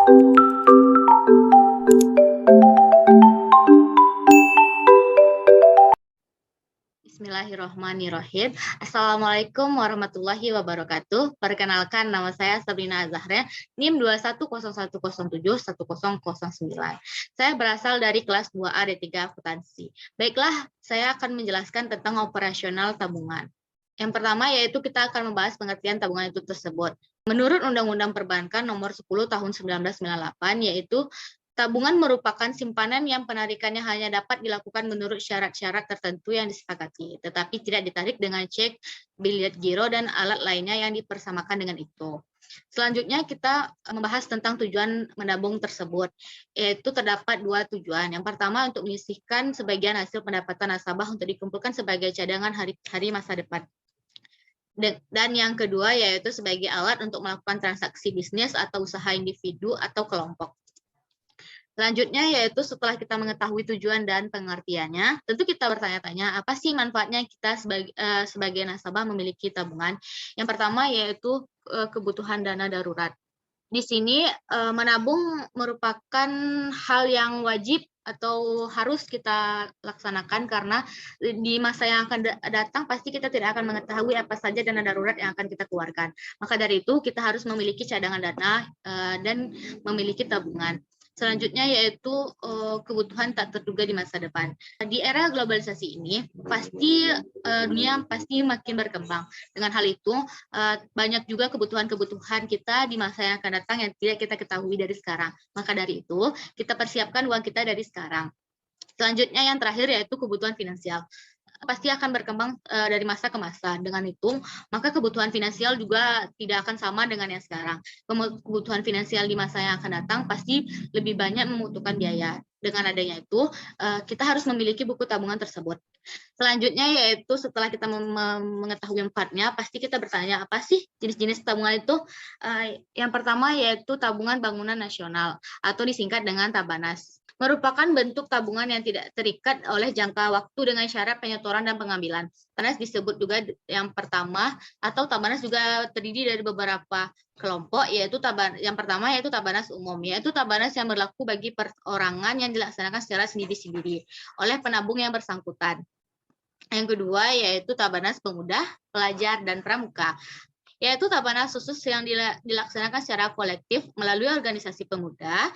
Bismillahirrahmanirrahim. Assalamualaikum warahmatullahi wabarakatuh. Perkenalkan, nama saya Sabrina Azahra, NIM 2101171009. Saya berasal dari kelas 2A D3 Akuntansi. Baiklah, saya akan menjelaskan tentang operasional tabungan. Yang pertama yaitu kita akan membahas pengertian tabungan itu tersebut. Menurut Undang-Undang Perbankan Nomor 10 Tahun 1998, yaitu tabungan merupakan simpanan yang penarikannya hanya dapat dilakukan menurut syarat-syarat tertentu yang disepakati, tetapi tidak ditarik dengan cek, bilet giro, dan alat lainnya yang dipersamakan dengan itu. Selanjutnya kita membahas tentang tujuan menabung tersebut, yaitu terdapat dua tujuan. Yang pertama untuk menyisihkan sebagian hasil pendapatan nasabah untuk dikumpulkan sebagai cadangan hari masa depan. Dan yang kedua yaitu sebagai alat untuk melakukan transaksi bisnis atau usaha individu atau kelompok. Selanjutnya yaitu setelah kita mengetahui tujuan dan pengertiannya, tentu kita bertanya-tanya apa sih manfaatnya kita sebagai nasabah memiliki tabungan. Yang pertama yaitu kebutuhan dana darurat. Di sini menabung merupakan hal yang wajib atau harus kita laksanakan karena di masa yang akan datang pasti kita tidak akan mengetahui apa saja dana darurat yang akan kita keluarkan. Maka dari itu kita harus memiliki cadangan dana dan memiliki tabungan. Selanjutnya yaitu kebutuhan tak terduga di masa depan. Di era globalisasi ini pasti dunia pasti makin berkembang. Dengan hal itu banyak juga kebutuhan-kebutuhan kita di masa yang akan datang yang tidak kita ketahui dari sekarang. Maka dari itu kita persiapkan uang kita dari sekarang. Selanjutnya yang terakhir yaitu kebutuhan finansial. Pasti akan berkembang dari masa ke masa. Dengan itu, maka kebutuhan finansial juga tidak akan sama dengan yang sekarang. Kebutuhan finansial di masa yang akan datang pasti lebih banyak membutuhkan biaya. Dengan adanya itu, kita harus memiliki buku tabungan tersebut. Selanjutnya yaitu setelah kita mengetahui manfaatnya, pasti kita bertanya apa sih jenis-jenis tabungan itu? Yang pertama yaitu tabungan bangunan nasional atau disingkat dengan Tabanas. Merupakan bentuk tabungan yang tidak terikat oleh jangka waktu dengan syarat penyetoran dan pengambilan. Tabanas disebut juga yang pertama atau Tabanas juga terdiri dari beberapa kelompok, yaitu yang pertama yaitu Tabanas umum, yaitu Tabanas yang berlaku bagi perorangan yang dilaksanakan secara sendiri-sendiri oleh penabung yang bersangkutan. Yang kedua yaitu Tabanas pemuda, pelajar, dan pramuka, yaitu Tabanas khusus yang dilaksanakan secara kolektif melalui organisasi pemuda,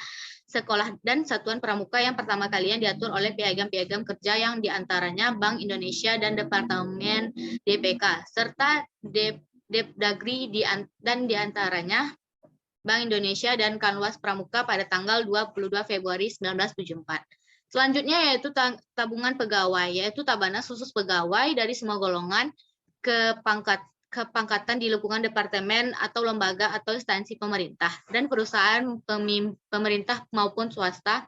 sekolah, dan satuan pramuka yang pertama kali yang diatur oleh piagam-piagam kerja yang diantaranya Bank Indonesia dan Departemen DPK, serta Depdagri dan diantaranya Bank Indonesia dan Kanwas Pramuka pada tanggal 22 Februari 1974. Selanjutnya yaitu tabungan pegawai, yaitu Tabanas khusus pegawai dari semua golongan kepangkatan di lingkungan departemen atau lembaga atau instansi pemerintah dan perusahaan pemerintah maupun swasta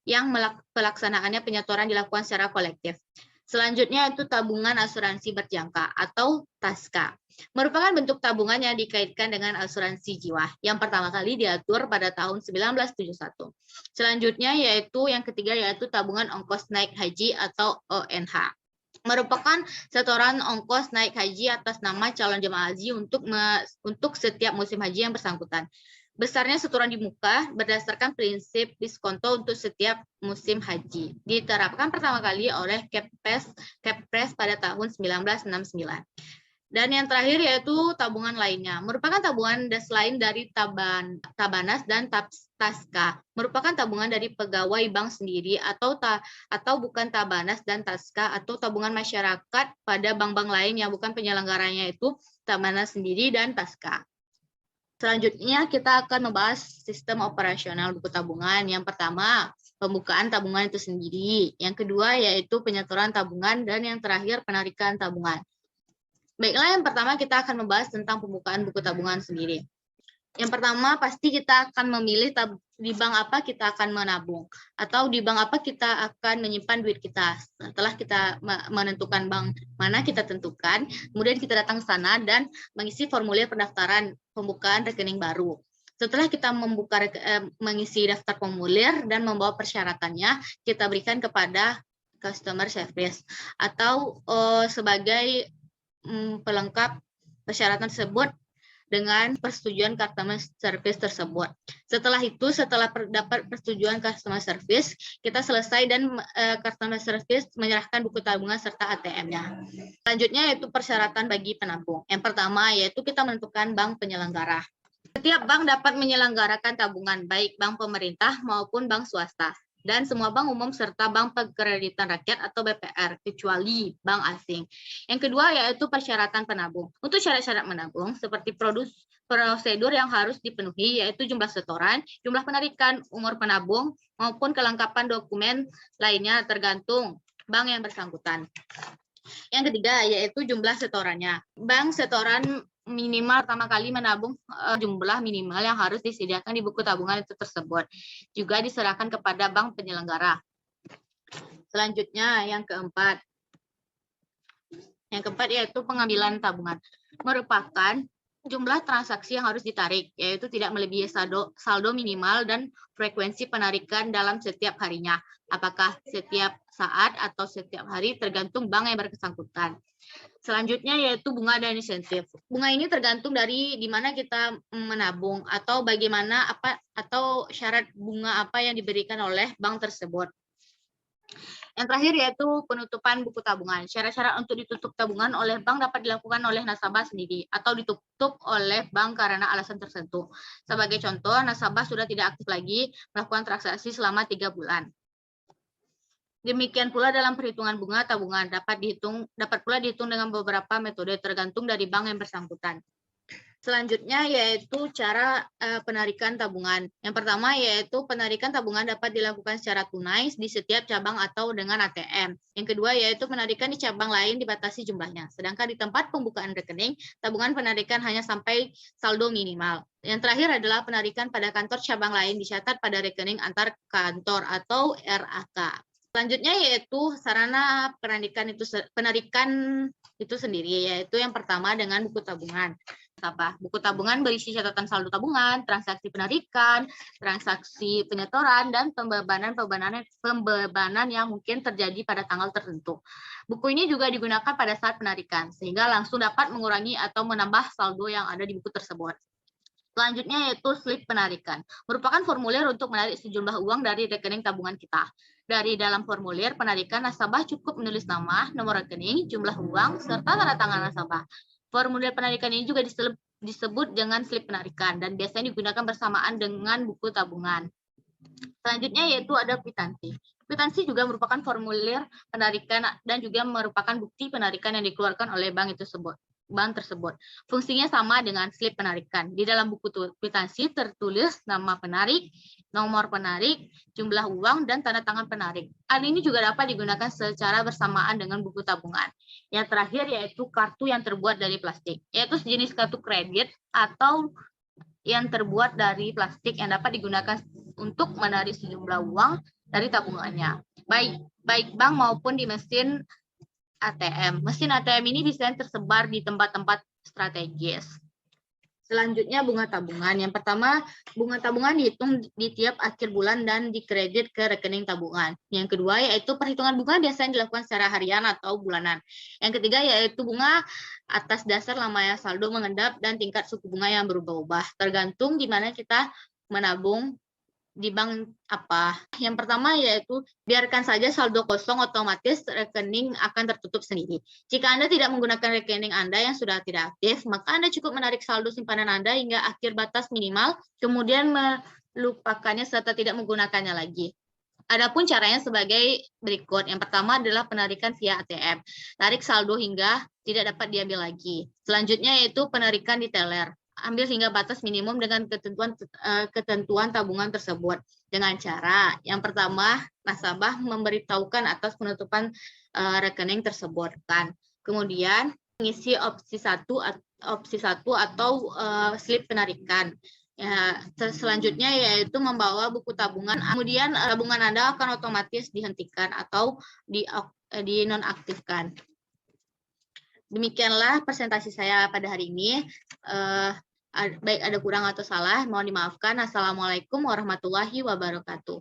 yang pelaksanaannya penyetoran dilakukan secara kolektif. Selanjutnya itu tabungan asuransi berjangka atau TASKA. Merupakan bentuk tabungan yang dikaitkan dengan asuransi jiwa yang pertama kali diatur pada tahun 1971. Selanjutnya yaitu yang ketiga yaitu tabungan ongkos naik haji atau ONH. Merupakan setoran ongkos naik haji atas nama calon jemaah haji untuk setiap musim haji yang bersangkutan. Besarnya setoran di muka berdasarkan prinsip diskonto untuk setiap musim haji. Diterapkan pertama kali oleh Kepres pada tahun 1969. Dan yang terakhir yaitu tabungan lainnya. Merupakan tabungan selain dari Tabanas dan TASKA. Merupakan tabungan dari pegawai bank sendiri atau bukan Tabanas dan TASKA atau tabungan masyarakat pada bank-bank lain yang bukan penyelenggaranya itu Tabanas sendiri dan TASKA. Selanjutnya kita akan membahas sistem operasional buku tabungan. Yang pertama, pembukaan tabungan itu sendiri. Yang kedua yaitu penyetoran tabungan dan yang terakhir penarikan tabungan. Baiklah, yang pertama kita akan membahas tentang pembukaan buku tabungan sendiri. Yang pertama pasti kita akan memilih di bank apa kita akan menabung atau di bank apa kita akan menyimpan duit kita. Setelah kita menentukan bank mana kita tentukan, kemudian kita datang ke sana dan mengisi formulir pendaftaran pembukaan rekening baru. Setelah kita mengisi daftar formulir dan membawa persyaratannya, kita berikan kepada customer service atau sebagai pelengkap persyaratan tersebut dengan persetujuan customer service tersebut. Setelah dapat persetujuan customer service, kita selesai dan customer service menyerahkan buku tabungan serta ATM-nya. Selanjutnya yaitu persyaratan bagi penabung. Yang pertama yaitu kita menentukan bank penyelenggara. Setiap bank dapat menyelenggarakan tabungan, baik bank pemerintah maupun bank swasta, dan semua bank umum serta bank pekreditan rakyat atau BPR, kecuali bank asing. Yang kedua yaitu persyaratan penabung. Untuk syarat-syarat menabung, seperti prosedur yang harus dipenuhi, yaitu jumlah setoran, jumlah penarikan, umur penabung, maupun kelengkapan dokumen lainnya tergantung bank yang bersangkutan. Yang ketiga yaitu jumlah setorannya. Bank setoran minimal pertama kali menabung jumlah minimal yang harus disediakan di buku tabungan itu tersebut. Juga diserahkan kepada bank penyelenggara. Selanjutnya yang keempat. Yang keempat yaitu pengambilan tabungan. Merupakan jumlah transaksi yang harus ditarik, yaitu tidak melebihi saldo minimal dan frekuensi penarikan dalam setiap harinya. Apakah setiap saat atau setiap hari tergantung bank yang bersangkutan. Selanjutnya yaitu bunga dan insentif. Bunga ini tergantung dari di mana kita menabung atau bagaimana atau syarat bunga apa yang diberikan oleh bank tersebut. Yang terakhir yaitu penutupan buku tabungan. Syarat-syarat untuk ditutup tabungan oleh bank dapat dilakukan oleh nasabah sendiri atau ditutup oleh bank karena alasan tertentu. Sebagai contoh, nasabah sudah tidak aktif lagi melakukan transaksi selama 3 bulan. Demikian pula dalam perhitungan bunga tabungan dapat pula dihitung dengan beberapa metode tergantung dari bank yang bersangkutan. Selanjutnya yaitu cara penarikan tabungan. Yang pertama yaitu penarikan tabungan dapat dilakukan secara tunai di setiap cabang atau dengan ATM. Yang kedua yaitu penarikan di cabang lain dibatasi jumlahnya. Sedangkan di tempat pembukaan rekening, tabungan penarikan hanya sampai saldo minimal. Yang terakhir adalah penarikan pada kantor cabang lain dicatat pada rekening antar kantor atau RAK. Selanjutnya yaitu sarana penarikan itu sendiri, yaitu yang pertama dengan buku tabungan. Buku tabungan berisi catatan saldo tabungan, transaksi penarikan, transaksi penyetoran, dan pembebanan yang mungkin terjadi pada tanggal tertentu. Buku ini juga digunakan pada saat penarikan, sehingga langsung dapat mengurangi atau menambah saldo yang ada di buku tersebut. Selanjutnya yaitu slip penarikan. Merupakan formulir untuk menarik sejumlah uang dari rekening tabungan kita. Dari dalam formulir penarikan, nasabah cukup menulis nama, nomor rekening, jumlah uang, serta tanda tangan nasabah. Formulir penarikan ini juga disebut dengan slip penarikan dan biasanya digunakan bersamaan dengan buku tabungan. Selanjutnya yaitu ada kwitansi. Kwitansi juga merupakan formulir penarikan dan juga merupakan bukti penarikan yang dikeluarkan oleh bank tersebut. Fungsinya sama dengan slip penarikan. Di dalam buku kwitansi tertulis nama penarik, nomor penarik, jumlah uang, dan tanda tangan penarik. Hal ini juga dapat digunakan secara bersamaan dengan buku tabungan. Yang terakhir yaitu kartu yang terbuat dari plastik, yaitu sejenis kartu kredit atau yang terbuat dari plastik yang dapat digunakan untuk menarik sejumlah uang dari tabungannya, baik bank maupun di mesin ATM. Mesin ATM ini bisa tersebar di tempat-tempat strategis. Selanjutnya bunga tabungan. Yang pertama, bunga tabungan dihitung di tiap akhir bulan dan dikredit ke rekening tabungan. Yang kedua yaitu perhitungan bunga biasanya dilakukan secara harian atau bulanan. Yang ketiga yaitu bunga atas dasar lamanya saldo mengendap dan tingkat suku bunga yang berubah-ubah, tergantung di mana kita menabung di bank apa. Yang pertama yaitu biarkan saja saldo kosong, otomatis rekening akan tertutup sendiri. Jika Anda tidak menggunakan rekening Anda yang sudah tidak aktif, maka Anda cukup menarik saldo simpanan Anda hingga akhir batas minimal, kemudian melupakannya serta tidak menggunakannya lagi. Adapun caranya sebagai berikut. Yang pertama adalah penarikan via ATM. Tarik saldo hingga tidak dapat diambil lagi. Selanjutnya yaitu penarikan di teller. Ambil hingga batas minimum dengan ketentuan tabungan tersebut. Dengan cara yang pertama, nasabah memberitahukan atas penutupan rekening tersebut. Kemudian mengisi opsi satu atau slip penarikan. Selanjutnya yaitu membawa buku tabungan. Kemudian tabungan Anda akan otomatis dihentikan atau dinonaktifkan. Demikianlah presentasi saya pada hari ini. Baik ada kurang atau salah, mohon dimaafkan. Assalamualaikum warahmatullahi wabarakatuh.